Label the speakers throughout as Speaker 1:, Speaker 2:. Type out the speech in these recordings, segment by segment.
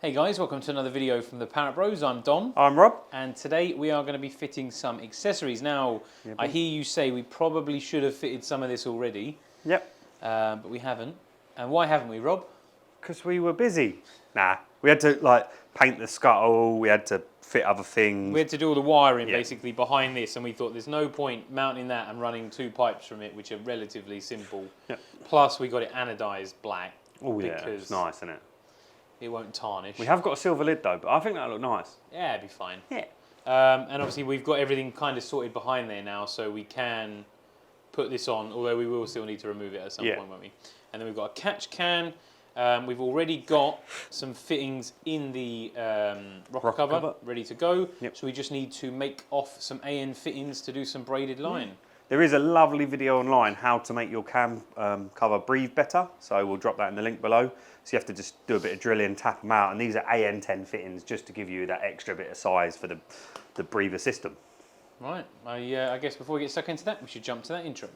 Speaker 1: Hey guys, welcome to another video from the Parrott Bros. I'm Don.
Speaker 2: I'm Rob.
Speaker 1: And today we are going to be fitting some accessories. Now, I hear you say we probably should have fitted some of this already.
Speaker 2: Yep.
Speaker 1: But we haven't. And why haven't we, Rob?
Speaker 2: Because we were busy. Nah, we had to paint the scuttle, we had to fit other things.
Speaker 1: We had to do all the wiring basically behind this, and we thought there's no point mounting that and running two pipes from it, which are relatively simple.
Speaker 2: Yep.
Speaker 1: Plus we got it anodised black.
Speaker 2: Oh yeah, it's nice, isn't it?
Speaker 1: It won't tarnish.
Speaker 2: We have got a silver lid though, but I think that'll look nice.
Speaker 1: Yeah, it'd be fine.
Speaker 2: Yeah.
Speaker 1: And obviously we've got everything kind of sorted behind there now, so we can put this on, although we will still need to remove it at some point, won't we? And then we've got a catch can. We've already got some fittings in the rocker cover ready to go.
Speaker 2: Yep.
Speaker 1: So we just need to make off some AN fittings to do some braided line.
Speaker 2: There is a lovely video online how to make your cam cover breathe better, so we'll drop that in the link below. So you have to just do a bit of drilling, tap them out, and these are AN10 fittings just to give you that extra bit of size for the breather system.
Speaker 1: Right, I guess before we get stuck into that, we should jump to that intro.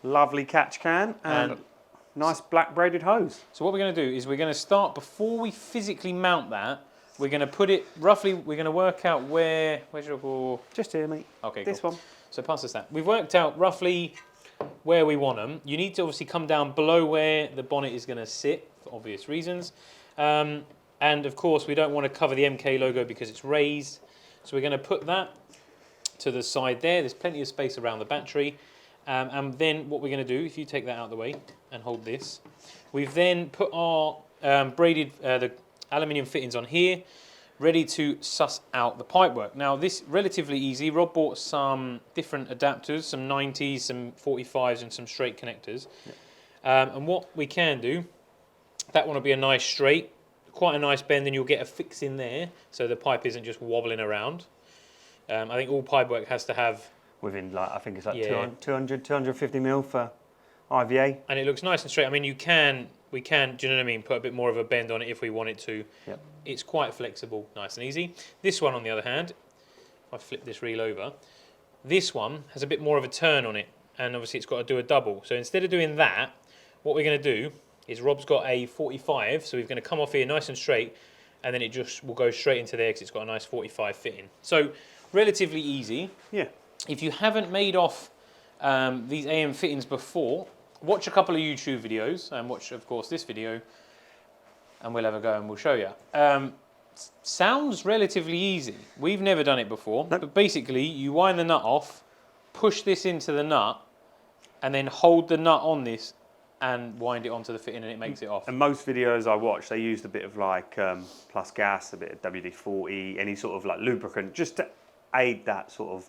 Speaker 2: Lovely catch can and nice black braided hose.
Speaker 1: So what we're going to do is we're going to start, before we physically mount that, we're going to put it roughly, we're going to work out where's your ball?
Speaker 2: Just here, mate.
Speaker 1: Okay,
Speaker 2: this
Speaker 1: cool.
Speaker 2: one.
Speaker 1: So pass us that. We've worked out roughly where we want them. You need to obviously come down below where the bonnet is going to sit, for obvious reasons. And of course, we don't want to cover the MK logo because it's raised. So we're going to put that to the side there. There's plenty of space around the battery. And then what we're going to do, if you take that out of the way and hold this, we've then put our braided, the aluminium fittings on here, ready to suss out the pipework. Now this relatively easy. Rob bought some different adapters, some 90s, some 45s and some straight connectors. And what we can do, that one will be a nice straight, quite a nice bend, and you'll get a fix in there so the pipe isn't just wobbling around. I think all pipework has to have
Speaker 2: within I think it's 200, 250 mil for IVA.
Speaker 1: And it looks nice and straight. I mean, we can, do you know what I mean, put a bit more of a bend on it if we want it to.
Speaker 2: Yep.
Speaker 1: It's quite flexible, nice and easy. This one, on the other hand, if I flip this reel over, this one has a bit more of a turn on it, and obviously it's got to do a double. So instead of doing that, what we're going to do is Rob's got a 45, so we're going to come off here nice and straight, and then it just will go straight into there because it's got a nice 45 fitting. So relatively easy.
Speaker 2: Yeah.
Speaker 1: If you haven't made off these AM fittings before, watch a couple of YouTube videos and watch, of course, this video, and we'll have a go and we'll show you. Sounds relatively easy. We've never done it before, but basically you wind the nut off, push this into the nut, and then hold the nut on this and wind it onto the fitting, and it makes it off.
Speaker 2: And most videos I watch, they used a bit of plus gas, a bit of WD-40, any sort of lubricant, just to aid that sort of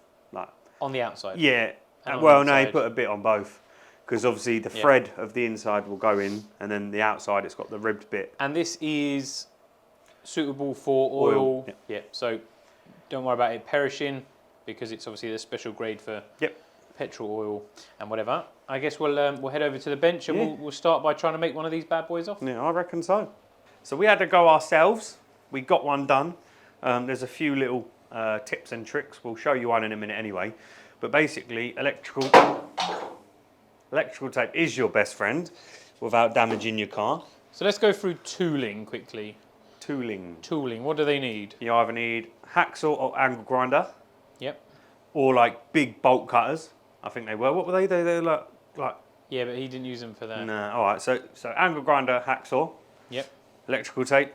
Speaker 1: on the outside.
Speaker 2: Yeah. Well, no, you put a bit on both. Because obviously the thread of the inside will go in, and then the outside it's got the ribbed bit.
Speaker 1: And this is suitable for oil. Yeah. So don't worry about it perishing, because it's obviously a special grade for petrol oil and whatever. I guess we'll head over to the bench and we'll start by trying to make one of these bad boys off.
Speaker 2: Yeah, I reckon so. So we had to go ourselves. We got one done. There's a few little tips and tricks. We'll show you one in a minute anyway. But basically, electrical tape is your best friend without damaging your car.
Speaker 1: So let's go through tooling quickly.
Speaker 2: Tooling.
Speaker 1: Tooling, what do they need?
Speaker 2: You either need hacksaw or angle grinder.
Speaker 1: Yep.
Speaker 2: Or big bolt cutters. I think they were. What were they? They were like...
Speaker 1: Yeah, but he didn't use them for that.
Speaker 2: No, alright. So angle grinder, hacksaw.
Speaker 1: Yep.
Speaker 2: Electrical tape.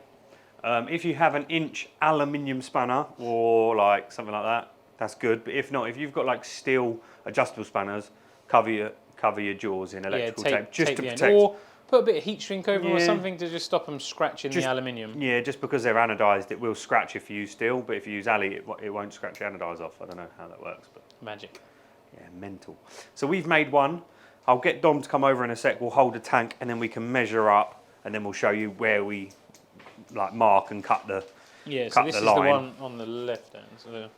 Speaker 2: If you have an inch aluminium spanner or something like that, that's good. But if not, if you've got steel adjustable spanners, cover your jaws in electrical tape just to protect.
Speaker 1: Or put a bit of heat shrink over them or something to just stop them scratching the aluminium.
Speaker 2: Yeah, just because they're anodised, it will scratch if you use steel, but if you use Ali, it won't scratch the anodise off. I don't know how that works, but
Speaker 1: magic.
Speaker 2: Yeah, mental. So we've made one. I'll get Dom to come over in a sec. We'll hold the tank and then we can measure up, and then we'll show you where we mark and cut the
Speaker 1: so this is the one on the left hand.
Speaker 2: So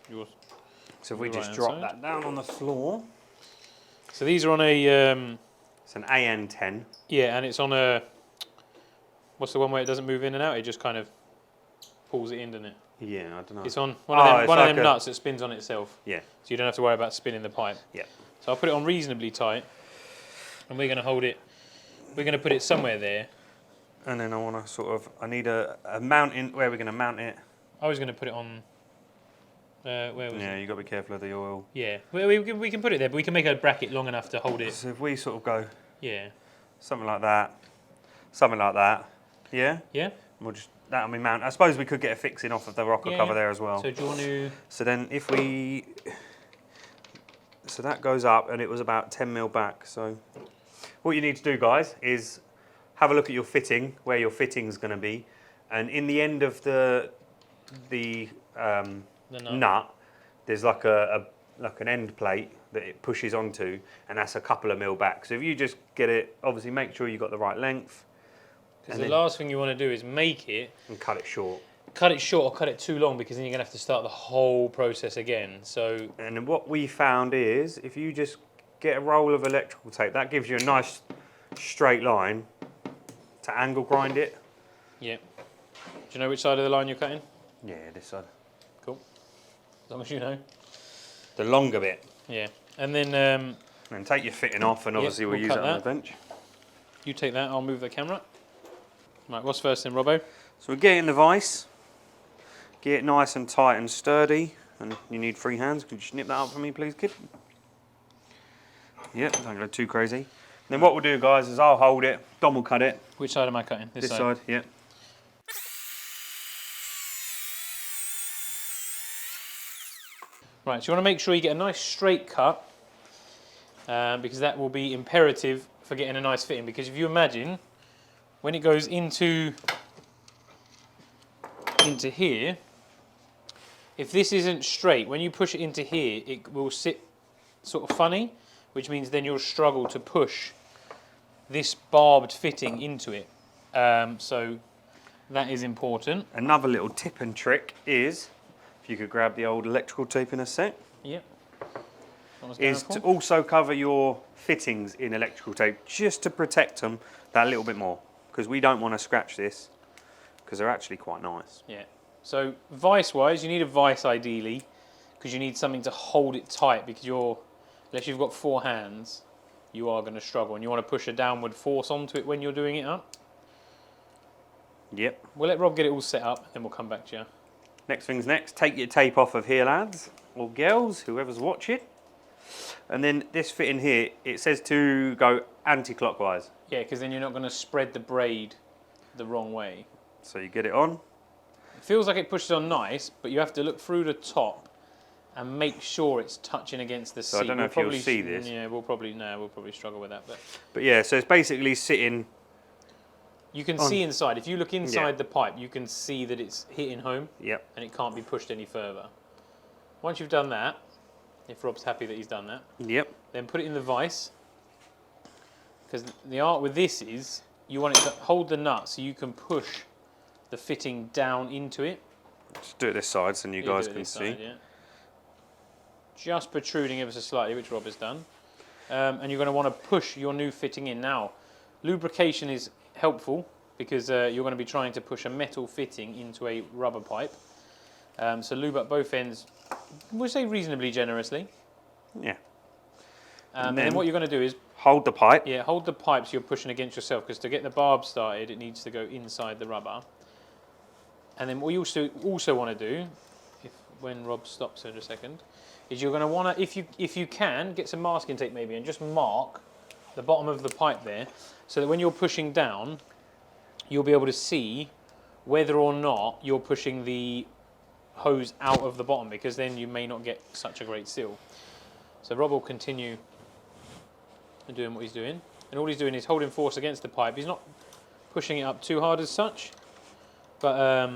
Speaker 2: if we just drop that down on the floor.
Speaker 1: So these are on a...
Speaker 2: it's an AN10.
Speaker 1: Yeah, and it's on a... What's the one where it doesn't move in and out? It just kind of pulls it in, doesn't it?
Speaker 2: Yeah, I don't know.
Speaker 1: It's on one of them nuts that spins on itself.
Speaker 2: Yeah.
Speaker 1: So you don't have to worry about spinning the pipe.
Speaker 2: Yeah.
Speaker 1: So I'll put it on reasonably tight. And we're going to hold it, we're going to put it somewhere there.
Speaker 2: And then I want to sort of, I need a mounting, where we're going to mount it.
Speaker 1: I was going to put it on, where was it?
Speaker 2: Yeah, you've got to be careful of the oil.
Speaker 1: Yeah, we can put it there, but we can make a bracket long enough to hold it.
Speaker 2: So if we sort of go
Speaker 1: Yeah.
Speaker 2: something like that, yeah?
Speaker 1: Yeah?
Speaker 2: We'll just, that'll be mount. I suppose we could get a fixing off of the rocker
Speaker 1: Yeah,
Speaker 2: cover
Speaker 1: yeah.
Speaker 2: there as well.
Speaker 1: So do you want to...
Speaker 2: So then if we, so that goes up and it was about 10 mil back. So what you need to do, guys, is have a look at your fitting, where your fitting's going to be. And in the end of the nut, there's like an end plate that it pushes onto, and that's a couple of mil back. So if you just get it, obviously make sure you've got the right length.
Speaker 1: Because the last thing you want to do is make it...
Speaker 2: And cut it short.
Speaker 1: Cut it short or cut it too long, because then you're going to have to start the whole process again. So...
Speaker 2: And then what we found is, if you just get a roll of electrical tape, that gives you a nice straight line to angle grind it.
Speaker 1: Yeah. Do you know which side of the line you're cutting?
Speaker 2: Yeah, this side.
Speaker 1: Cool. As long as you know.
Speaker 2: The longer bit.
Speaker 1: Yeah. And then...
Speaker 2: and take your fitting off, and obviously we'll use that on the bench.
Speaker 1: You take that, I'll move the camera. Right, what's first then, Robbo?
Speaker 2: So we're getting the vise. Get it nice and tight and sturdy. And you need free hands. Could you snip that up for me, please, kid? Yep, don't go too crazy. Then what we'll do, guys, is I'll hold it. Dom will cut it.
Speaker 1: Which side am I cutting?
Speaker 2: This side, yeah.
Speaker 1: Right, so you want to make sure you get a nice straight cut, because that will be imperative for getting a nice fitting. Because if you imagine, when it goes into here, if this isn't straight, when you push it into here, it will sit sort of funny, which means then you'll struggle to push this barbed fitting into it. So that is important.
Speaker 2: Another little tip and trick is, if you could grab the old electrical tape in a sec,
Speaker 1: Yep.
Speaker 2: is to also cover your fittings in electrical tape, just to protect them that little bit more, because we don't want to scratch this, because they're actually quite nice.
Speaker 1: Yeah. So vice-wise, you need a vice ideally, because you need something to hold it tight, because unless you've got 4 hands, you are going to struggle, and you want to push a downward force onto it when you're doing it up.
Speaker 2: Yep.
Speaker 1: We'll let Rob get it all set up, then we'll come back to you.
Speaker 2: Next thing's next. Take your tape off of here, lads, or girls, whoever's watching. And then this fitting here, it says to go anti-clockwise.
Speaker 1: Yeah, because then you're not going to spread the braid the wrong way.
Speaker 2: So you get it on.
Speaker 1: It feels like it pushes on nice, but you have to look through the top and make sure it's touching against the seat.
Speaker 2: So I don't know if you'll see this.
Speaker 1: Yeah, we'll probably struggle with that.
Speaker 2: But yeah, so it's basically sitting.
Speaker 1: You can see inside. If you look inside the pipe, you can see that it's hitting home.
Speaker 2: Yep.
Speaker 1: And it can't be pushed any further. Once you've done that, if Rob's happy that he's done that,
Speaker 2: Yep.
Speaker 1: then put it in the vise. Because the art with this is, you want it to hold the nut so you can push the fitting down into it.
Speaker 2: Just do it this side so you guys can see.
Speaker 1: Side, yeah. Just protruding ever so slightly, which Rob has done. And you're going to want to push your new fitting in. Now, lubrication is helpful, because you're going to be trying to push a metal fitting into a rubber pipe. So lube up both ends, we'll say reasonably generously.
Speaker 2: Yeah.
Speaker 1: And then what you're going to do is
Speaker 2: hold the pipe.
Speaker 1: Yeah, hold the pipe so you're pushing against yourself, because to get the barb started, it needs to go inside the rubber. And then what you also want to do, when Rob stops in a second, is you're going to want to, if you can, get some masking tape maybe, and just mark the bottom of the pipe there, so that when you're pushing down, you'll be able to see whether or not you're pushing the hose out of the bottom, because then you may not get such a great seal. So Rob will continue doing what he's doing, and all he's doing is holding force against the pipe. He's not pushing it up too hard as such, but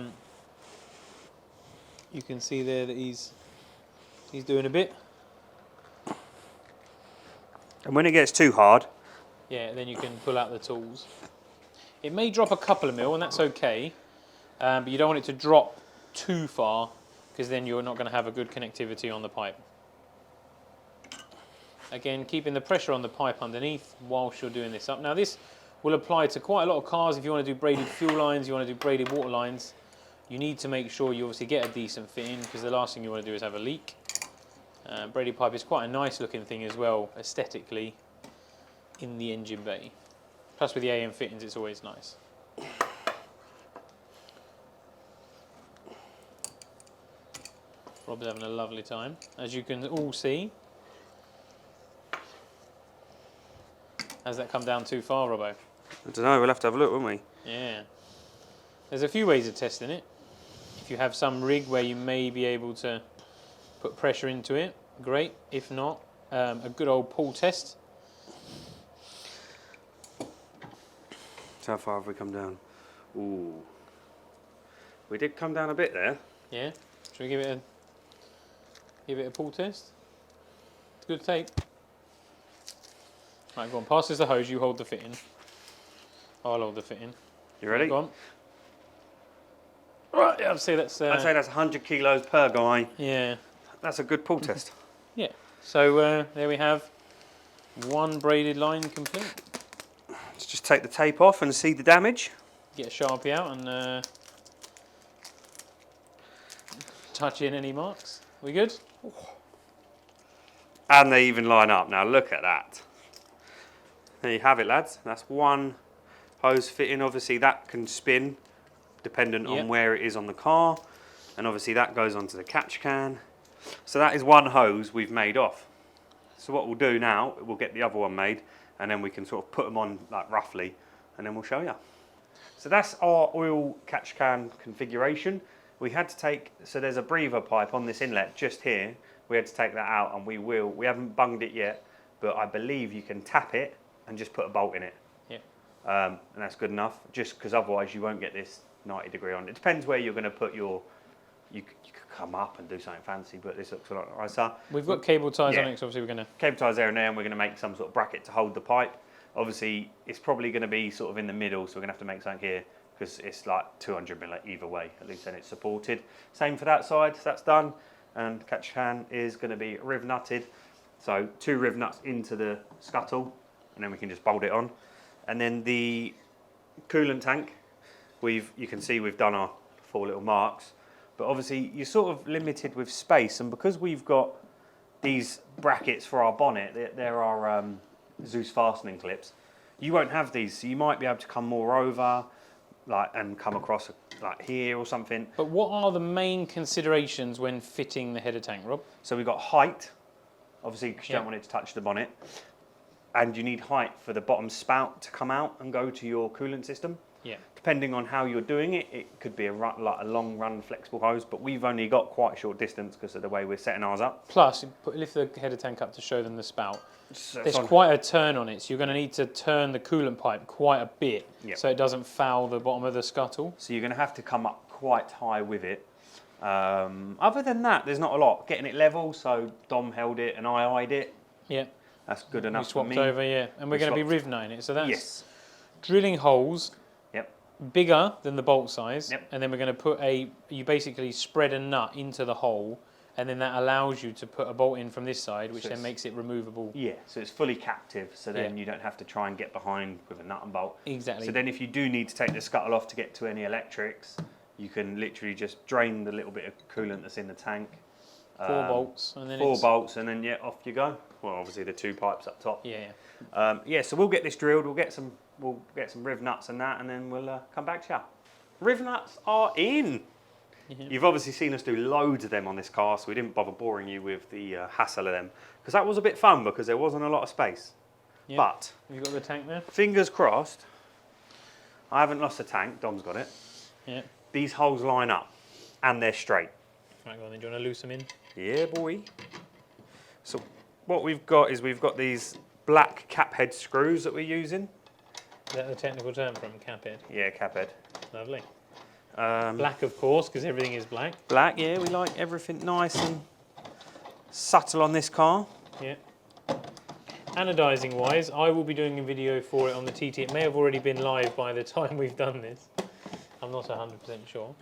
Speaker 1: you can see there that he's doing a bit.
Speaker 2: And when it gets too hard,
Speaker 1: yeah, then you can pull out the tools. It may drop a couple of mil, and that's okay, but you don't want it to drop too far, because then you're not going to have a good connectivity on the pipe. Again, keeping the pressure on the pipe underneath whilst you're doing this up. Now this will apply to quite a lot of cars. If you want to do braided fuel lines, you want to do braided water lines, you need to make sure you obviously get a decent fit in, because the last thing you want to do is have a leak. Braided pipe is quite a nice looking thing as well, aesthetically. in the engine bay. Plus with the AM fittings, it's always nice. Rob's having a lovely time. As you can all see. Has that come down too far, Robbo?
Speaker 2: I don't know, we'll have to have a look, won't we?
Speaker 1: Yeah. There's a few ways of testing it. If you have some rig where you may be able to put pressure into it, great. If not, a good old pull test.
Speaker 2: So how far have we come down? Ooh. We did come down a bit there.
Speaker 1: Yeah. Should we give it a pull test? It's good tape. Right, go on. Pass us the hose. You hold the fitting. I'll hold the fitting.
Speaker 2: You ready?
Speaker 1: Go on. Right. Yeah, I'd say that's.
Speaker 2: I'd say that's 100 kilos per guy.
Speaker 1: Yeah.
Speaker 2: That's a good pull test.
Speaker 1: Yeah. So there we have one braided line complete.
Speaker 2: Let's just take the tape off and see the damage.
Speaker 1: Get a Sharpie out and touch in any marks. We good?
Speaker 2: And they even line up. Now look at that. There you have it, lads. That's one hose fitting. Obviously that can spin dependent on where it is on the car. And obviously that goes onto the catch can. So that is one hose we've made off. So what we'll do now, we'll get the other one made and then we can sort of put them on like roughly and then we'll show you. So that's our oil catch can configuration. We had to take, so there's a breather pipe on this inlet just here. We had to take that out and we haven't bunged it yet, but I believe you can tap it and just put a bolt in it.
Speaker 1: Yeah.
Speaker 2: And that's good enough, just because otherwise you won't get this 90 degree on. It depends where you're going to put your, you could come up and do something fancy, but this looks a lot nicer.
Speaker 1: We've got cable ties on it, so obviously we're going to...
Speaker 2: Cable ties there and there, and we're going to make some sort of bracket to hold the pipe. Obviously, it's probably going to be sort of in the middle, so we're going to have to make something here, because it's like 200 mil either way, at least then it's supported. Same for that side, so that's done. And catch can is going to be riv nutted. So 2 riv nuts into the scuttle, and then we can just bolt it on. And then the coolant tank, you can see we've done our 4 little marks. But obviously you're sort of limited with space, and because we've got these brackets for our bonnet, there are Zeus fastening clips. You won't have these, so you might be able to come more over, like, and come across like here or something.
Speaker 1: But what are the main considerations when fitting the header tank, Rob?
Speaker 2: So we've got height, obviously because you don't want it to touch the bonnet, and you need height for the bottom spout to come out and go to your coolant system.
Speaker 1: Yeah.
Speaker 2: Depending on how you're doing it, it could be a long run flexible hose, but we've only got quite a short distance because of the way we're setting ours up.
Speaker 1: Plus, lift the header tank up to show them the spout.
Speaker 2: So
Speaker 1: there's quite a turn on it, so you're going to need to turn the coolant pipe quite a bit so it doesn't foul the bottom of the scuttle.
Speaker 2: So you're going to have to come up quite high with it. Other than that, there's not a lot. Getting it level, so Dom held it and I eyed it.
Speaker 1: Yeah.
Speaker 2: That's good enough
Speaker 1: for me. We swapped over, and we're going to be riv nutting it. So that's drilling holes bigger than the bolt size, and then we're going to put you basically spread a nut into the hole, and then that allows you to put a bolt in from this side, which then makes it removable. Yeah,
Speaker 2: so it's fully captive, so then you don't have to try and get behind with a nut and bolt.
Speaker 1: Exactly.
Speaker 2: So then if you do need to take the scuttle off to get to any electrics, you can literally just drain the little bit of coolant that's in the tank.
Speaker 1: 4 bolts, and then
Speaker 2: 4 bolts, and then off you go. Well, obviously the 2 pipes up top.
Speaker 1: Yeah.
Speaker 2: So we'll get this drilled. We'll get some riv nuts and that, and then we'll come back to you. Riv nuts are in. You've obviously seen us do loads of them on this car, so we didn't bother boring you with the hassle of them, because that was a bit fun because there wasn't a lot of space. But
Speaker 1: you got the tank there?
Speaker 2: Fingers crossed. I haven't lost the tank. Dom's got it.
Speaker 1: Yeah.
Speaker 2: These holes line up, and they're straight.
Speaker 1: Right, go on then. Do you want to loose them in?
Speaker 2: Yeah, boy. So what we've got is these black cap head screws that we're using.
Speaker 1: Is that the technical term from cap head?
Speaker 2: Yeah, cap head.
Speaker 1: Lovely. Black, of course, because everything is black.
Speaker 2: Black, yeah. We like everything nice and subtle on this car.
Speaker 1: Yeah. Anodizing wise, I will be doing a video for it on the TT. It may have already been live by the time we've done this. I'm not 100% sure.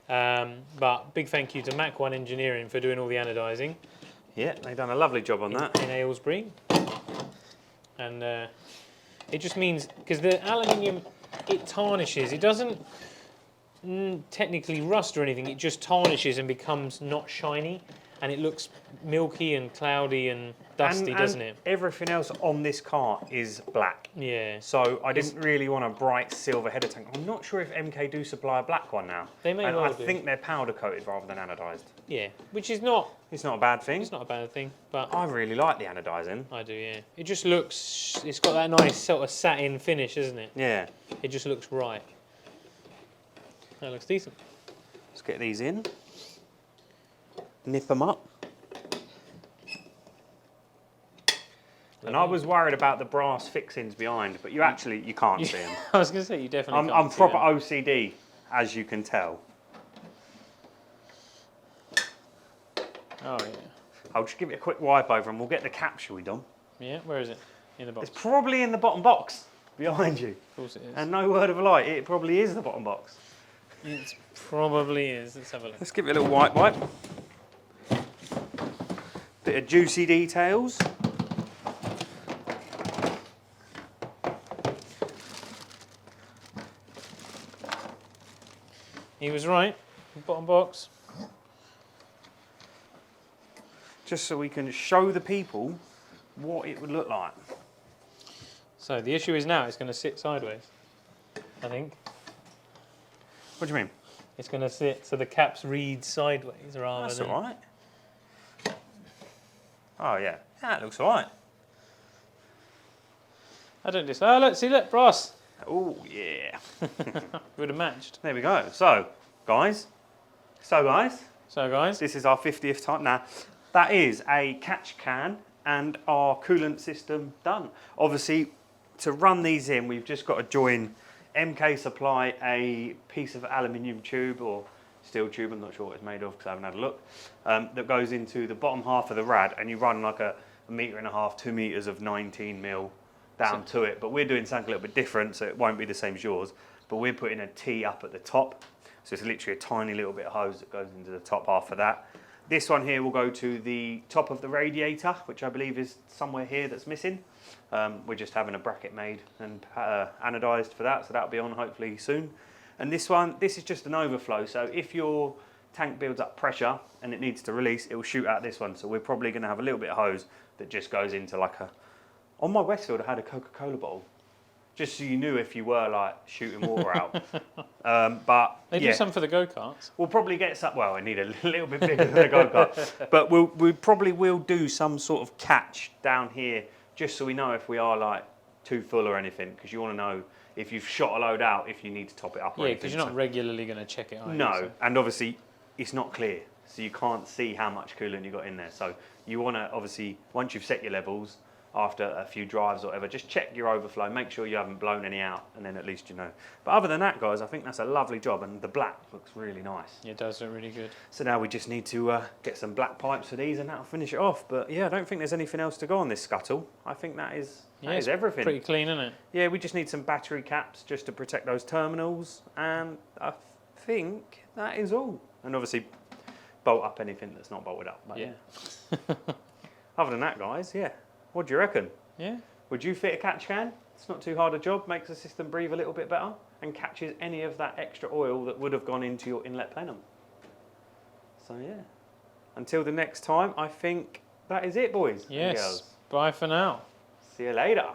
Speaker 1: But big thank you to Mach 1 Engineering for doing all the anodizing.
Speaker 2: Yeah, they've done a lovely job on that.
Speaker 1: In Aylesbury. And it just means, because the aluminium, it tarnishes. It doesn't technically rust or anything, it just tarnishes and becomes not shiny. and it looks milky and cloudy and dusty, doesn't it?
Speaker 2: Everything else on this car is black.
Speaker 1: Yeah.
Speaker 2: So I didn't really want a bright silver header tank. I'm not sure if MK do supply a black one now.
Speaker 1: They may
Speaker 2: and
Speaker 1: well
Speaker 2: I
Speaker 1: do.
Speaker 2: think they're powder coated rather than anodized.
Speaker 1: Yeah, which is not.
Speaker 2: It's not a bad thing.
Speaker 1: It's not a bad thing, but
Speaker 2: I really like the anodizing.
Speaker 1: I do. Yeah. It just looks. It's got that nice sort of satin finish, isn't it?
Speaker 2: Yeah.
Speaker 1: It just looks right. That looks decent.
Speaker 2: Let's get these in. Nip them up. And I was worried about the brass fixings behind, but you can't see them.
Speaker 1: I was going to say you definitely.
Speaker 2: I'm
Speaker 1: can't see
Speaker 2: proper
Speaker 1: them.
Speaker 2: OCD, as you can tell.
Speaker 1: Oh yeah.
Speaker 2: I'll just give it a quick wipe over and we'll get the cap, shall we, Dom?
Speaker 1: Yeah. Where is it? In the box.
Speaker 2: It's probably in the bottom box behind you.
Speaker 1: Of course it is.
Speaker 2: And no word of a lie, it probably is the bottom box.
Speaker 1: It probably is. Let's have a look.
Speaker 2: Let's give it a little wipe. Bit of juicy details.
Speaker 1: He was right. Bottom box.
Speaker 2: Just so we can show the people what it would look like.
Speaker 1: So the issue is now it's going to sit sideways. I think
Speaker 2: What do you mean?
Speaker 1: it's going to sit so the caps read sideways rather
Speaker 2: That's
Speaker 1: than.
Speaker 2: all right. Oh yeah, that looks all right.
Speaker 1: I don't just. Oh look, see look, brass.
Speaker 2: Oh yeah.
Speaker 1: Would have matched.
Speaker 2: There we go. So guys,
Speaker 1: So guys,
Speaker 2: this is our 50th time. Now, that is a catch can and our coolant system done. Obviously, to run these in, we've just got to join MK supply a piece of aluminium tube or steel tube, I'm not sure what it's made of because I haven't had a look, that goes into the bottom half of the rad, and you run like a 1.5 meters, 2 meters of 19 mil down to it. But we're doing something a little bit different, so it won't be the same as yours. But we're putting a T up at the top. So it's literally a tiny little bit of hose that goes into the top half of that. This one here will go to the top of the radiator, which I believe is somewhere here that's missing. We're just having a bracket made and anodized for that, so that'll be on hopefully soon. And this one, this is just an overflow. So if your tank builds up pressure and it needs to release, it will shoot out this one. So we're probably going to have a little bit of hose that just goes into like a... On my Westfield, I had a Coca-Cola bottle. Just so you knew if you were like shooting water out. But
Speaker 1: they do some for the go-karts.
Speaker 2: We'll probably get some. Well, I need a little bit bigger than a go-kart. But we probably will do some sort of catch down here, just so we know if we are like too full or anything, because you want to know if you've shot a load out, if you need to top it up. Or
Speaker 1: Yeah,
Speaker 2: anything.
Speaker 1: because you're not regularly going to check it.
Speaker 2: No, so. And obviously it's not clear, so you can't see how much coolant you got in there. So you want to obviously, once you've set your levels, after a few drives or whatever, just check your overflow, make sure you haven't blown any out, and then at least you know. But other than that, guys, I think that's a lovely job, and the black looks really nice.
Speaker 1: Yeah, it does look really good.
Speaker 2: So now we just need to get some black pipes for these, and that'll finish it off. But yeah, I don't think there's anything else to go on this scuttle. I think that is everything.
Speaker 1: Pretty clean, isn't it?
Speaker 2: Yeah, we just need some battery caps just to protect those terminals, and I think that is all. And obviously, bolt up anything that's not bolted up. But yeah. Other than that, guys, yeah. What do you reckon?
Speaker 1: Yeah.
Speaker 2: Would you fit a catch can? It's not too hard a job, makes the system breathe a little bit better, and catches any of that extra oil that would have gone into your inlet plenum. So yeah. Until the next time, I think that is it, boys.
Speaker 1: Yes.
Speaker 2: And girls.
Speaker 1: Bye for now.
Speaker 2: See you later.